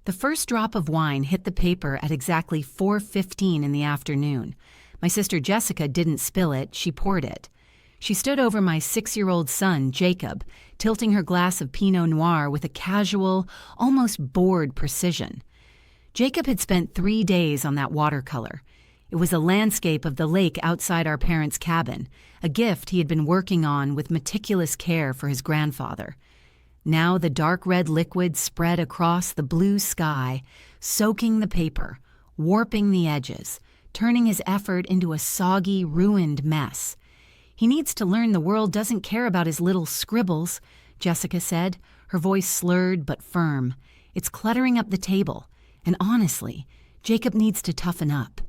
The first drop of wine hit the paper at exactly 4:15 in the afternoon. My sister Jessica didn't spill it, she poured it. She stood over my 6-year-old son, Jacob, tilting her glass of Pinot Noir with a casual, almost bored precision. Jacob had spent 3 days on that watercolor. It was a landscape of the lake outside our parents' cabin, a gift he had been working on with meticulous care for his grandfather. Now the dark red liquid spread across the blue sky, soaking the paper, warping the edges, turning his effort into a soggy, ruined mess. "He needs to learn the world doesn't care about his little scribbles," Jessica said, her voice slurred but firm. "It's cluttering up the table, and honestly, Jacob needs to toughen up."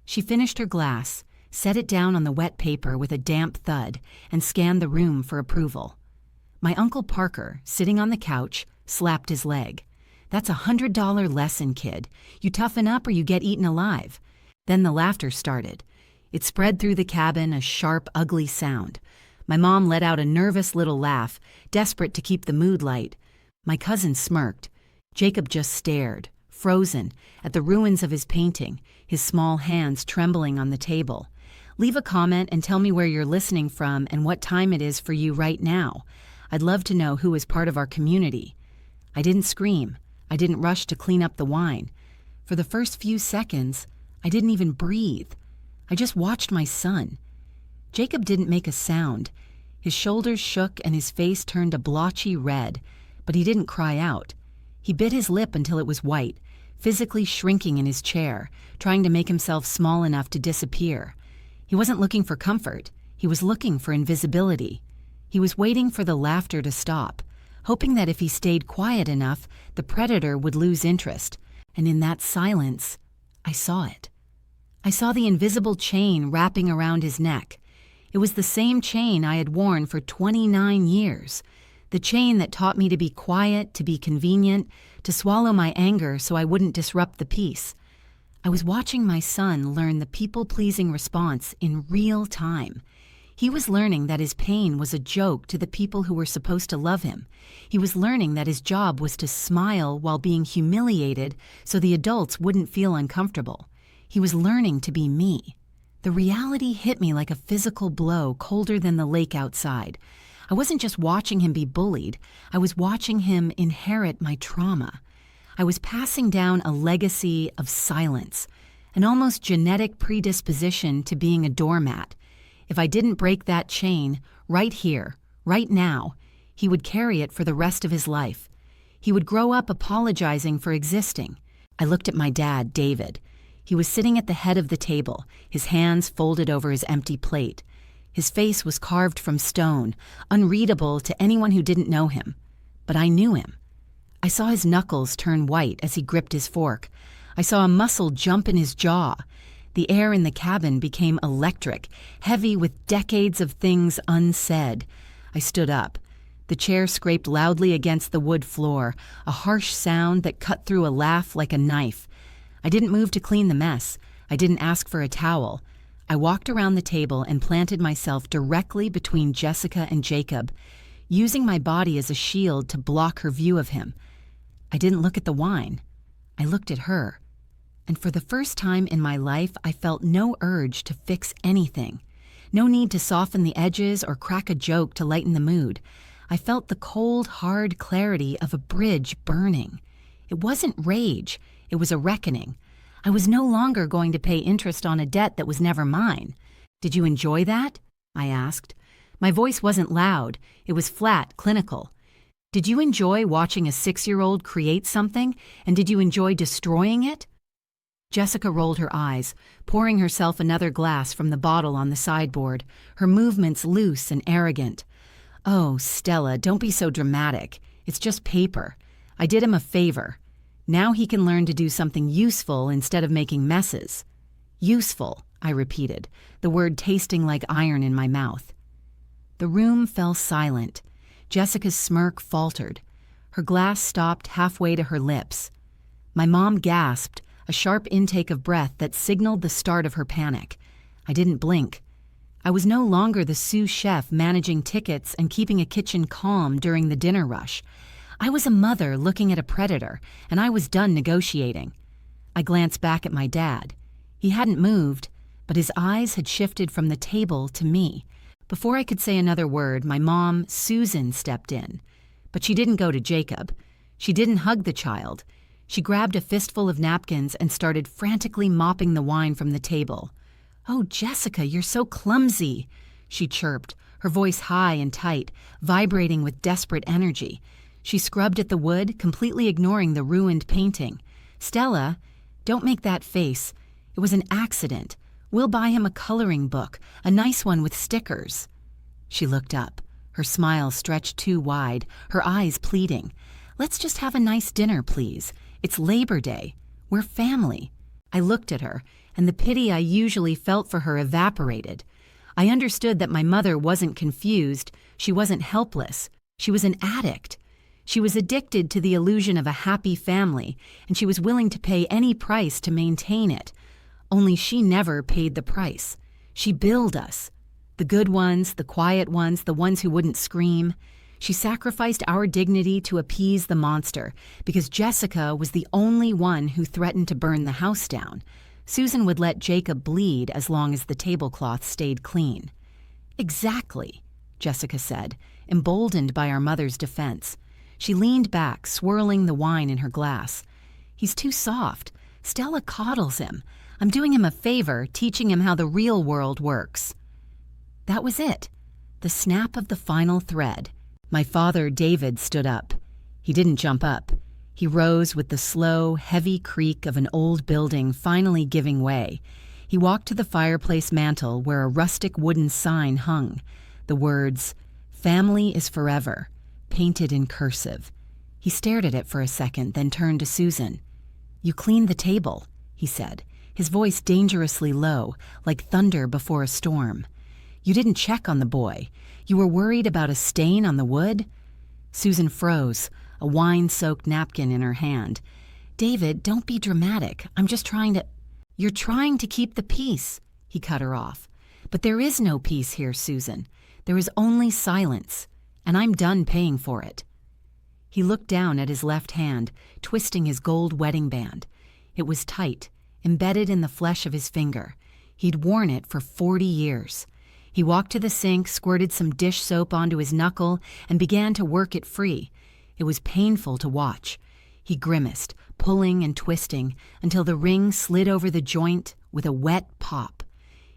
She finished her glass, set it down on the wet paper with a damp thud, and scanned the room for approval. My Uncle Parker, sitting on the couch, slapped his leg. "That's $100 lesson, kid. You toughen up or you get eaten alive." Then the laughter started. It spread through the cabin, a sharp, ugly sound. My mom let out a nervous little laugh, desperate to keep the mood light. My cousin smirked. Jacob just stared, frozen, at the ruins of his painting, his small hands trembling on the table. "Leave a comment and tell me where you're listening from and what time it is for you right now. I'd love to know who is part of our community." I didn't scream. I didn't rush to clean up the wine. For the first few seconds, I didn't even breathe. I just watched my son. Jacob didn't make a sound. His shoulders shook and his face turned a blotchy red, but he didn't cry out. He bit his lip until it was white, physically shrinking in his chair, trying to make himself small enough to disappear. He wasn't looking for comfort. He was looking for invisibility. He was waiting for the laughter to stop, hoping that if he stayed quiet enough, the predator would lose interest. And in that silence, I saw it. I saw the invisible chain wrapping around his neck. It was the same chain I had worn for 29 years. The chain that taught me to be quiet, to be convenient, to swallow my anger so I wouldn't disrupt the peace. I was watching my son learn the people-pleasing response in real time. He was learning that his pain was a joke to the people who were supposed to love him. He was learning that his job was to smile while being humiliated so the adults wouldn't feel uncomfortable. He was learning to be me. The reality hit me like a physical blow, colder than the lake outside. I wasn't just watching him be bullied. I was watching him inherit my trauma. I was passing down a legacy of silence, an almost genetic predisposition to being a doormat. If I didn't break that chain, right here, right now, he would carry it for the rest of his life. He would grow up apologizing for existing. I looked at my dad, David. He was sitting at the head of the table, his hands folded over his empty plate. His face was carved from stone, unreadable to anyone who didn't know him. But I knew him. I saw his knuckles turn white as he gripped his fork. I saw a muscle jump in his jaw. The air in the cabin became electric, heavy with decades of things unsaid. I stood up. The chair scraped loudly against the wood floor, a harsh sound that cut through a laugh like a knife. I didn't move to clean the mess. I didn't ask for a towel. I walked around the table and planted myself directly between Jessica and Jacob, using my body as a shield to block her view of him. I didn't look at the wine. I looked at her. And for the first time in my life, I felt no urge to fix anything. No need to soften the edges or crack a joke to lighten the mood. I felt the cold, hard clarity of a bridge burning. It wasn't rage. It was a reckoning. I was no longer going to pay interest on a debt that was never mine. "Did you enjoy that?" I asked. My voice wasn't loud. It was flat, clinical. "Did you enjoy watching a 6-year-old create something, and did you enjoy destroying it?" Jessica rolled her eyes, pouring herself another glass from the bottle on the sideboard, her movements loose and arrogant. "Oh, Stella, don't be so dramatic. It's just paper. I did him a favor. Now he can learn to do something useful instead of making messes." "Useful," I repeated, the word tasting like iron in my mouth. The room fell silent. Jessica's smirk faltered. Her glass stopped halfway to her lips. My mom gasped, a sharp intake of breath that signaled the start of her panic. I didn't blink. I was no longer the sous chef managing tickets and keeping a kitchen calm during the dinner rush. I was a mother looking at a predator, and I was done negotiating. I glanced back at my dad. He hadn't moved, but his eyes had shifted from the table to me. Before I could say another word, my mom, Susan, stepped in. But she didn't go to Jacob. She didn't hug the child. She grabbed a fistful of napkins and started frantically mopping the wine from the table. "Oh, Jessica, you're so clumsy," she chirped, her voice high and tight, vibrating with desperate energy. She scrubbed at the wood, completely ignoring the ruined painting. "Stella, don't make that face. It was an accident. We'll buy him a coloring book, a nice one with stickers." She looked up, her smile stretched too wide, her eyes pleading. "Let's just have a nice dinner, please. It's Labor Day. We're family." I looked at her, and the pity I usually felt for her evaporated. I understood that my mother wasn't confused, she wasn't helpless, she was an addict. She was addicted to the illusion of a happy family, and she was willing to pay any price to maintain it. Only she never paid the price. She billed us. The good ones, the quiet ones, the ones who wouldn't scream. She sacrificed our dignity to appease the monster, because Jessica was the only one who threatened to burn the house down. Susan would let Jacob bleed as long as the tablecloth stayed clean. "Exactly," Jessica said, emboldened by our mother's defense. She leaned back, swirling the wine in her glass. "He's too soft. Stella coddles him. I'm doing him a favor, teaching him how the real world works." That was it. The snap of the final thread. My father, David, stood up. He didn't jump up. He rose with the slow, heavy creak of an old building finally giving way. He walked to the fireplace mantel where a rustic wooden sign hung. The words, "Family is forever," painted in cursive. He stared at it for a second, then turned to Susan. "You cleaned the table," he said, his voice dangerously low, like thunder before a storm. "You didn't check on the boy. You were worried about a stain on the wood?" Susan froze, a wine-soaked napkin in her hand. "David, don't be dramatic. I'm just trying to—" "You're trying to keep the peace," he cut her off. "But there is no peace here, Susan. There is only silence, and I'm done paying for it." He looked down at his left hand, twisting his gold wedding band. It was tight, embedded in the flesh of his finger. He'd worn it for 40 years. He walked to the sink, squirted some dish soap onto his knuckle, and began to work it free. It was painful to watch. He grimaced, pulling and twisting, until the ring slid over the joint with a wet pop.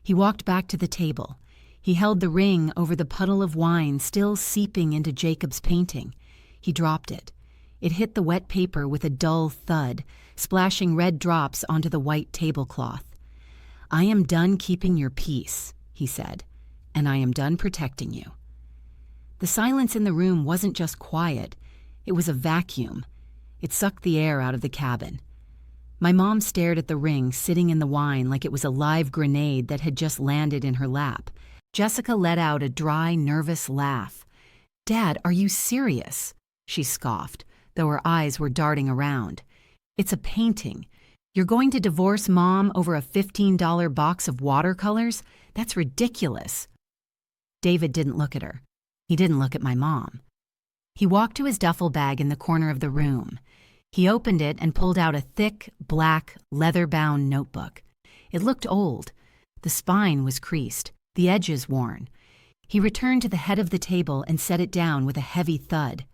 He walked back to the table. He held the ring over the puddle of wine still seeping into Jacob's painting. He dropped it. It hit the wet paper with a dull thud, splashing red drops onto the white tablecloth. "I am done keeping your peace," he said, "and I am done protecting you." The silence in the room wasn't just quiet. It was a vacuum. It sucked the air out of the cabin. My mom stared at the ring sitting in the wine like it was a live grenade that had just landed in her lap. Jessica let out a dry, nervous laugh. "Dad, are you serious?" she scoffed, though her eyes were darting around. "It's a painting. You're going to divorce Mom over a $15 box of watercolors? That's ridiculous." David didn't look at her. He didn't look at my mom. He walked to his duffel bag in the corner of the room. He opened it and pulled out a thick, black, leather-bound notebook. It looked old. The spine was creased, the edges worn. He returned to the head of the table and set it down with a heavy thud.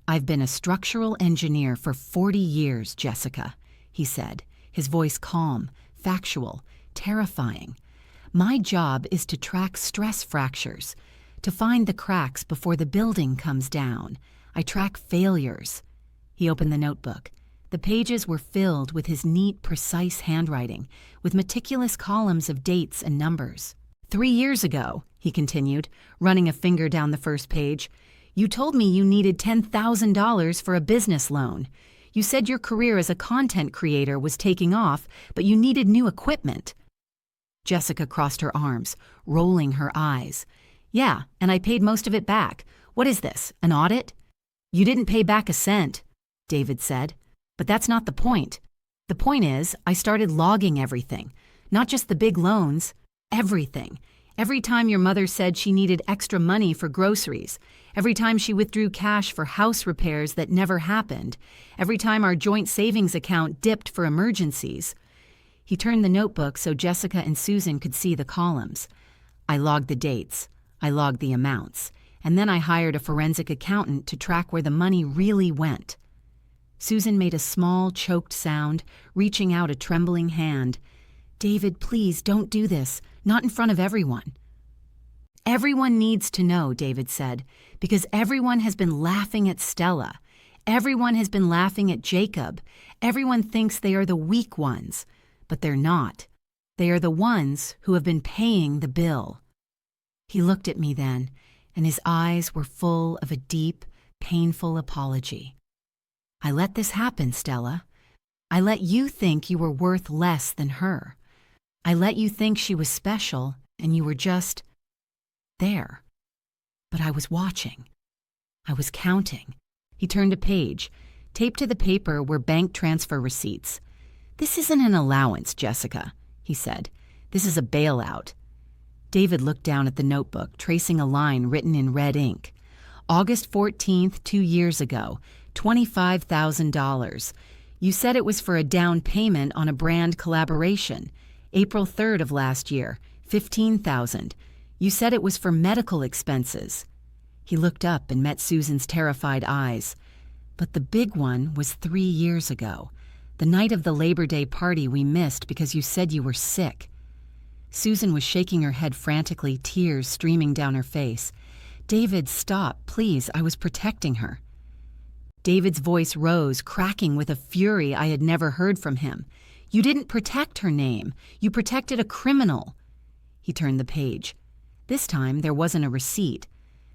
"I've been a structural engineer for 40 years, Jessica," he said, his voice calm, factual, terrifying. "My job is to track stress fractures, to find the cracks before the building comes down. I track failures." He opened the notebook. The pages were filled with his neat, precise handwriting, with meticulous columns of dates and numbers. 3 years ago," he continued, running a finger down the first page, "you told me you needed $10,000 for a business loan. You said your career as a content creator was taking off, but you needed new equipment." Jessica crossed her arms, rolling her eyes. "Yeah, and I paid most of it back. What is this, an audit?" "You didn't pay back a cent," David said. "But that's not the point. The point is, I started logging everything. Not just the big loans. Everything. Every time your mother said she needed extra money for groceries. Every time she withdrew cash for house repairs that never happened. Every time our joint savings account dipped for emergencies. He turned the notebook so Jessica and Susan could see the columns. I logged the dates. I logged the amounts. And then I hired a forensic accountant to track where the money really went. Susan made a small, choked sound, reaching out a trembling hand. "David, please don't do this. Not in front of everyone." "Everyone needs to know," David said, "because everyone has been laughing at Stella. Everyone has been laughing at Jacob. Everyone thinks they are the weak ones, but they're not. They are the ones who have been paying the bill." He looked at me then, and his eyes were full of a deep, painful apology. "I let this happen, Stella. I let you think you were worth less than her. I let you think she was special, and you were just there. But I was watching. I was counting." He turned a page. Taped to the paper were bank transfer receipts. "This isn't an allowance, Jessica," he said. "This is a bailout." David looked down at the notebook, tracing a line written in red ink. "August 14th, 2 years ago, $25,000. You said it was for a down payment on a brand collaboration. April 3rd of last year, $15,000. You said it was for medical expenses." He looked up and met Susan's terrified eyes. "But the big one was 3 years ago, the night of the Labor Day party we missed because you said you were sick." Susan was shaking her head frantically, tears streaming down her face. "David, stop, please. I was protecting her." David's voice rose, cracking with a fury I had never heard from him. "You didn't protect her name. You protected a criminal." He turned the page. This time, there wasn't a receipt.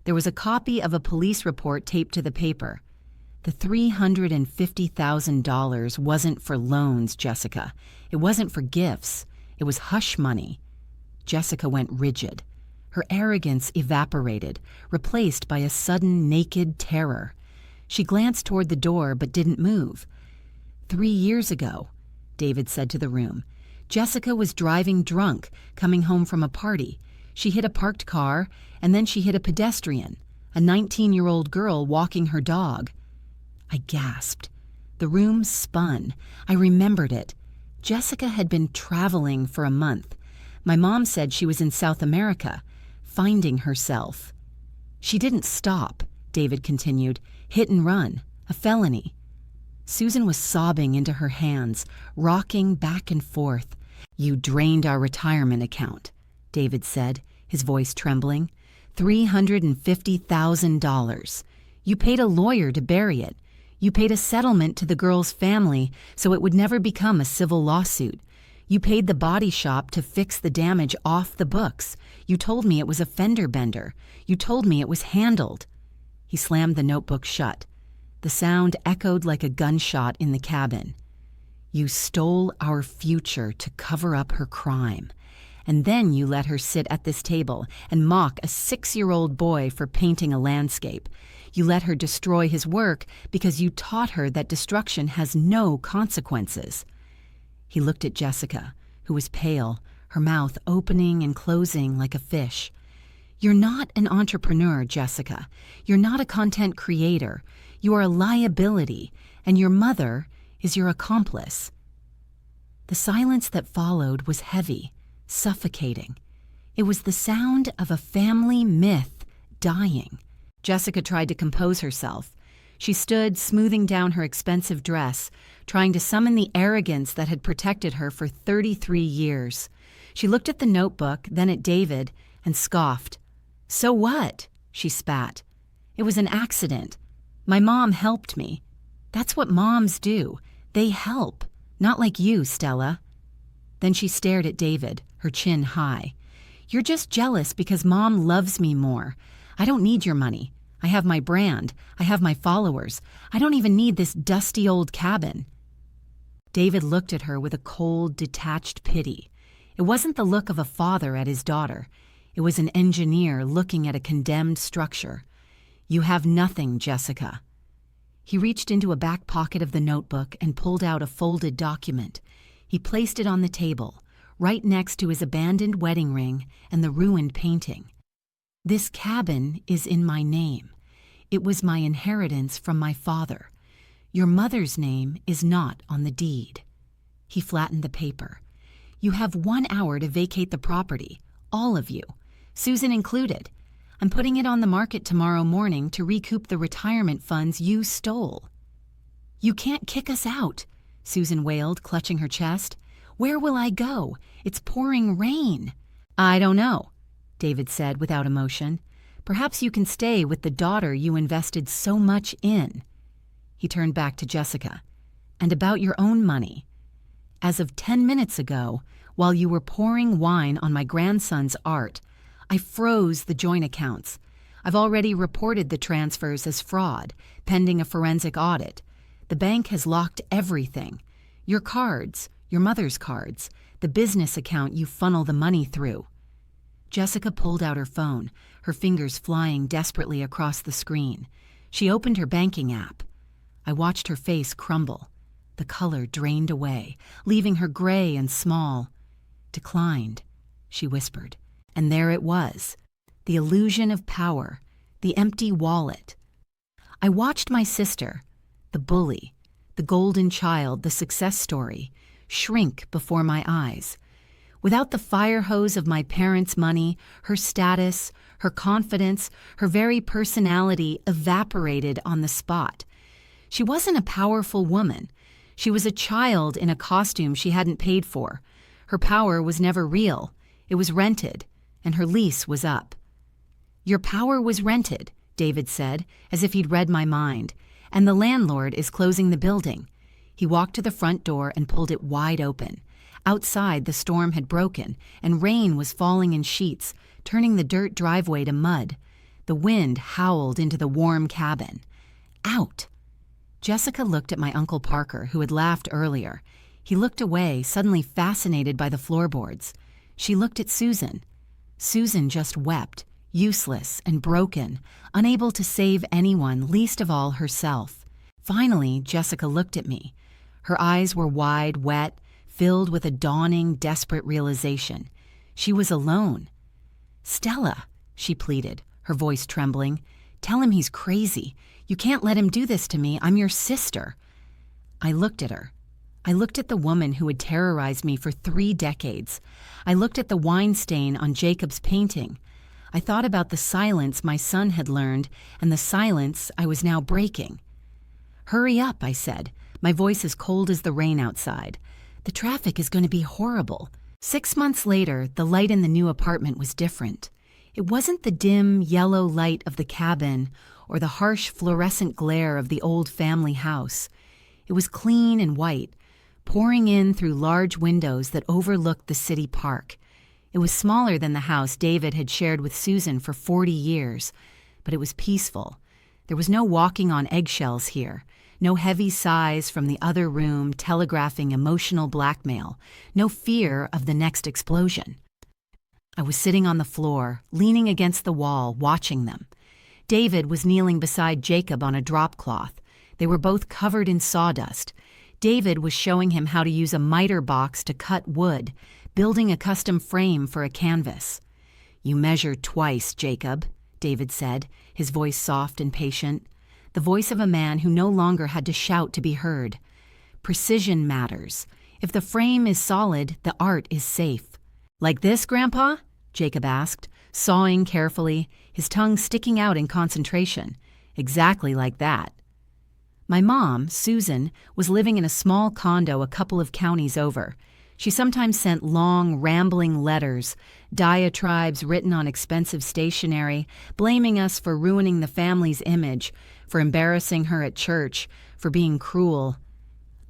There was a copy of a police report taped to the paper. The $350,000 wasn't for loans, Jessica. It wasn't for gifts. It was hush money. Jessica went rigid. Her arrogance evaporated, replaced by a sudden naked terror. She glanced toward the door but didn't move. 3 years ago, David said to the room, Jessica was driving drunk, coming home from a party. She hit a parked car, and then she hit a pedestrian, a 19-year-old girl walking her dog. I gasped. The room spun. I remembered it. Jessica had been traveling for a month. My mom said she was in South America, finding herself. She didn't stop, David continued. Hit and run, a felony. Susan was sobbing into her hands, rocking back and forth. "You drained our retirement account," David said, his voice trembling. $350,000. You paid a lawyer to bury it. You paid a settlement to the girl's family so it would never become a civil lawsuit. You paid the body shop to fix the damage off the books. You told me it was a fender bender. You told me it was handled. He slammed the notebook shut. The sound echoed like a gunshot in the cabin. You stole our future to cover up her crime. And then you let her sit at this table and mock a 6-year-old boy for painting a landscape. You let her destroy his work because you taught her that destruction has no consequences. He looked at Jessica, who was pale, her mouth opening and closing like a fish. You're not an entrepreneur, Jessica. You're not a content creator. You are a liability, and your mother is your accomplice. The silence that followed was heavy, suffocating. It was the sound of a family myth dying. Jessica tried to compose herself. She stood, smoothing down her expensive dress, trying to summon the arrogance that had protected her for 33 years. She looked at the notebook, then at David, and scoffed. "So what?" she spat. "It was an accident. My mom helped me. That's what moms do. They help. Not like you, Stella." Then she stared at David, her chin high. "You're just jealous because Mom loves me more. I don't need your money. I have my brand. I have my followers. I don't even need this dusty old cabin." David looked at her with a cold, detached pity. It wasn't the look of a father at his daughter. It was an engineer looking at a condemned structure. "You have nothing, Jessica." He reached into a back pocket of the notebook and pulled out a folded document. He placed it on the table, right next to his abandoned wedding ring and the ruined painting. "This cabin is in my name. It was my inheritance from my father. Your mother's name is not on the deed." He flattened the paper. "You have 1 hour to vacate the property, all of you, Susan included. I'm putting it on the market tomorrow morning to recoup the retirement funds you stole." "You can't kick us out," Susan wailed, clutching her chest. "Where will I go? It's pouring rain." "I don't know," David said without emotion. "Perhaps you can stay with the daughter you invested so much in." He turned back to Jessica. "And about your own money. As of 10 minutes ago, while you were pouring wine on my grandson's art, I froze the joint accounts. I've already reported the transfers as fraud, pending a forensic audit. The bank has locked everything. Your cards, your mother's cards, the business account you funnel the money through." Jessica pulled out her phone, her fingers flying desperately across the screen. She opened her banking app. I watched her face crumble. The color drained away, leaving her gray and small. "Declined," she whispered. And there it was, the illusion of power, the empty wallet. I watched my sister, the bully, the golden child, the success story, shrink before my eyes. Without the fire hose of my parents' money, her status, her confidence, her very personality evaporated on the spot. She wasn't a powerful woman. She was a child in a costume she hadn't paid for. Her power was never real. It was rented, and her lease was up. "Your power was rented," David said, as if he'd read my mind, "and the landlord is closing the building." He walked to the front door and pulled it wide open. Outside, the storm had broken, and rain was falling in sheets, turning the dirt driveway to mud. The wind howled into the warm cabin. "Out!" Jessica looked at my Uncle Parker, who had laughed earlier. He looked away, suddenly fascinated by the floorboards. She looked at Susan. Susan just wept, useless and broken, unable to save anyone, least of all herself. Finally, Jessica looked at me. Her eyes were wide, wet, filled with a dawning, desperate realization. She was alone. "Stella," she pleaded, her voice trembling, "tell him he's crazy. You can't let him do this to me. I'm your sister." I looked at her. I looked at the woman who had terrorized me for 3 decades. I looked at the wine stain on Jacob's painting. I thought about the silence my son had learned and the silence I was now breaking. "Hurry up," I said, my voice as cold as the rain outside. "The traffic is going to be horrible." 6 months later, the light in the new apartment was different. It wasn't the dim, yellow light of the cabin or the harsh fluorescent glare of the old family house. It was clean and white, pouring in through large windows that overlooked the city park. It was smaller than the house David had shared with Susan for 40 years, but it was peaceful. There was no walking on eggshells here, no heavy sighs from the other room telegraphing emotional blackmail, no fear of the next explosion. I was sitting on the floor, leaning against the wall, watching them. David was kneeling beside Jacob on a drop cloth. They were both covered in sawdust. David was showing him how to use a miter box to cut wood, building a custom frame for a canvas. "You measured twice, Jacob," David said, his voice soft and patient, the voice of a man who no longer had to shout to be heard. "Precision matters. If the frame is solid, the art is safe." "Like this, Grandpa?" Jacob asked, sawing carefully, his tongue sticking out in concentration. "Exactly like that." My mom, Susan, was living in a small condo a couple of counties over. She sometimes sent long, rambling letters, diatribes written on expensive stationery, blaming us for ruining the family's image, for embarrassing her at church, for being cruel.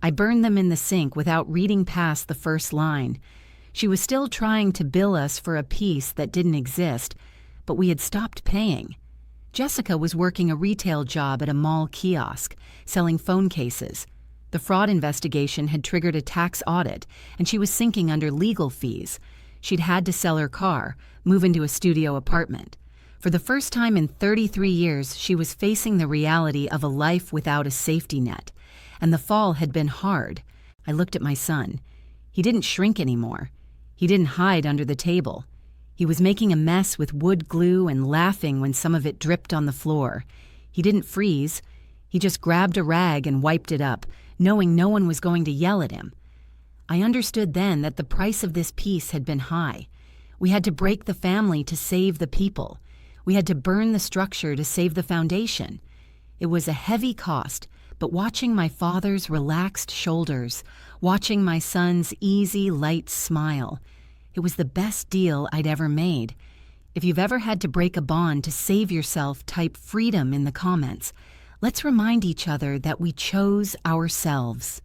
I burned them in the sink without reading past the first line. She was still trying to bill us for a piece that didn't exist, but we had stopped paying. Jessica was working a retail job at a mall kiosk, selling phone cases. The fraud investigation had triggered a tax audit, and she was sinking under legal fees. She'd had to sell her car, move into a studio apartment. For the first time in 33 years, she was facing the reality of a life without a safety net, and the fall had been hard. I looked at my son. He didn't shrink anymore. He didn't hide under the table. He was making a mess with wood glue and laughing when some of it dripped on the floor. He didn't freeze. He just grabbed a rag and wiped it up, knowing no one was going to yell at him. I understood then that the price of this peace had been high. We had to break the family to save the people. We had to burn the structure to save the foundation. It was a heavy cost, but watching my father's relaxed shoulders, watching my son's easy, light smile, it was the best deal I'd ever made. If you've ever had to break a bond to save yourself, type freedom in the comments. Let's remind each other that we chose ourselves.